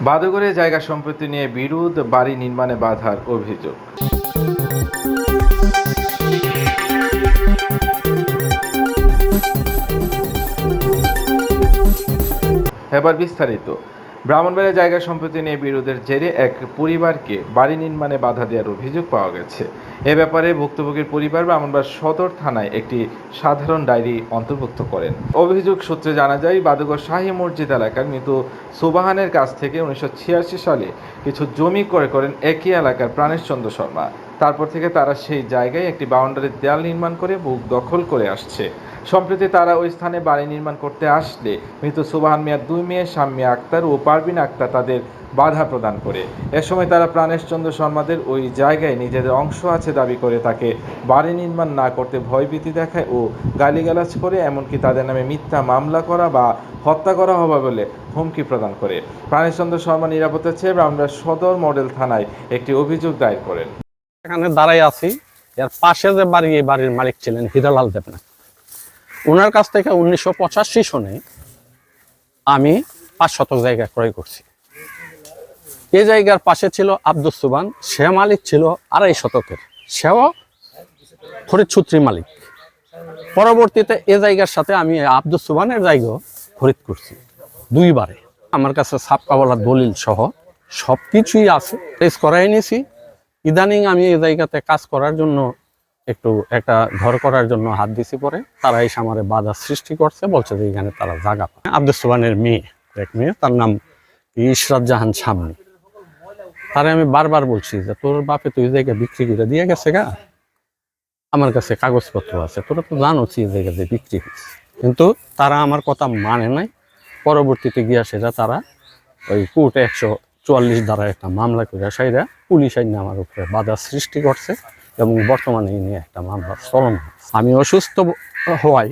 বাদুগরে জায়গা সম্পত্তি নিয়ে বিরোধ, বাড়ি নির্মাণে বাধার অভিযোগ। এবার বিস্তারিত। ব্রাহ্মণবাড়িয়া জায়গা সম্পত্তি নিয়ে বিরোধের জেরে এক পরিবারকে বাড়ি নির্মাণে বাধা দেওয়ার অভিযোগ পাওয়া গেছে। এ ব্যাপারে ভুক্তভোগীর পরিবার ব্রাহ্মণবাড়িয়া সদর থানায় একটি সাধারণ ডায়েরি অন্তর্ভুক্ত করেন। অভিযোগ সূত্রে জানা যায়, বাদুগর শাহী মসজিদ এলাকার মৃত সুবাহানের কাছ থেকে 1986 সালে কিছু জমি ক্রয় করেন একই এলাকার প্রাণেশ চন্দ্র শর্মা। তারপর থেকে তারা সেই জায়গায় একটি বাউন্ডারির দেয়াল নির্মাণ করে বুক দখল করে আসছে। সম্প্রতি তারা ওই স্থানে বাড়ি নির্মাণ করতে আসলে মৃত সুবাহান মিয়ার দুই মেয়ে শাম্মী আক্তার ও পারভিন আক্তার তাদের বাধা প্রদান করে। এ সময় তারা প্রাণেশ চন্দ্র শর্মাদের ওই জায়গায় নিজেদের অংশ আছে দাবি করে তাকে বাড়ি নির্মাণ না করতে ভয়ভীতি দেখায় ও গালিগালাজ করে, এমনকি তাদের নামে মিথ্যা মামলা করা বা হত্যা করা হবে বলে হুমকি প্রদান করে। প্রাণেশ চন্দ্র শর্মা নিরাপত্তা চেয়ে ব্রাহ্মণবাড়িয়া সদর মডেল থানায় একটি অভিযোগ দায়ের করেন। এখানে দাঁড়াই আছি, এর পাশে যে বাড়ি, এই বাড়ির মালিক ছিলেন হীরালাল দেবনাথ। ওনার কাছ থেকে 1985 সনে আমি 5 শতক জায়গা ক্রয় করছি। এই জায়গার পাশে ছিল আব্দুস সুবান, সে মালিক ছিল 2.5 শতকের, সেও খরিদ সূত্রী মালিক। পরবর্তীতে এ জায়গার সাথে আমি আব্দুস সুবানের জায়গা খরিদ করছি 2 বারে। আমার কাছে সাবকাওয়ালা দলিল সহ সব কিছুই আছে, রেজ করাই নিয়েছি। ইদানিং আমি এই জায়গাতে কাজ করার জন্য একটা ঘর করার জন্য হাত দিছি, পরে তারা এসে আমার বাধা সৃষ্টি করছে, বলছে যে এখানে তারা জায়গা পায়। আব্দুস সুবানের মেয়ে, এক মেয়ে, তার নাম ইশরাত জাহান শাম্মী। তারে আমি বারবার বলছি যে তোর বাপে তুই জায়গা বিক্রি করে দিয়ে গেছে গা, আমার কাছে কাগজপত্র আছে, তোরা তো জানোস এই জায়গাতে বিক্রি হয়েছে। কিন্তু তারা আমার কথা মানে নাই। পরবর্তীতে গিয়া সেটা তারা ওই কোর্টে 144 দ্বারা একটা মামলা করে সাইরা পুলিশ আইনে আমার উপরে বাধা সৃষ্টি করছে এবং বর্তমানে এই নিয়ে একটা মামলা চলমান। আমি অসুস্থ হওয়ায়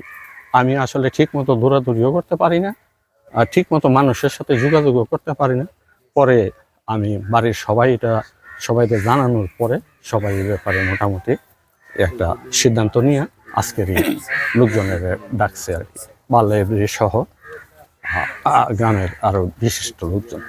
আমি আসলে ঠিক মতো দৌড়াদৌড়িও করতে পারি না, আর ঠিক মতো মানুষের সাথে যোগাযোগও করতে পারি না। পরে আমি বাড়ির সবাইকে জানানোর পরে সবাই এই ব্যাপারে মোটামুটি একটা সিদ্ধান্ত নিয়ে আজকের এই লোকজনের ডাকছে আর কি, বাল্যবৃদ্ধি সহ গ্রামের আরো বিশিষ্ট লোকজন।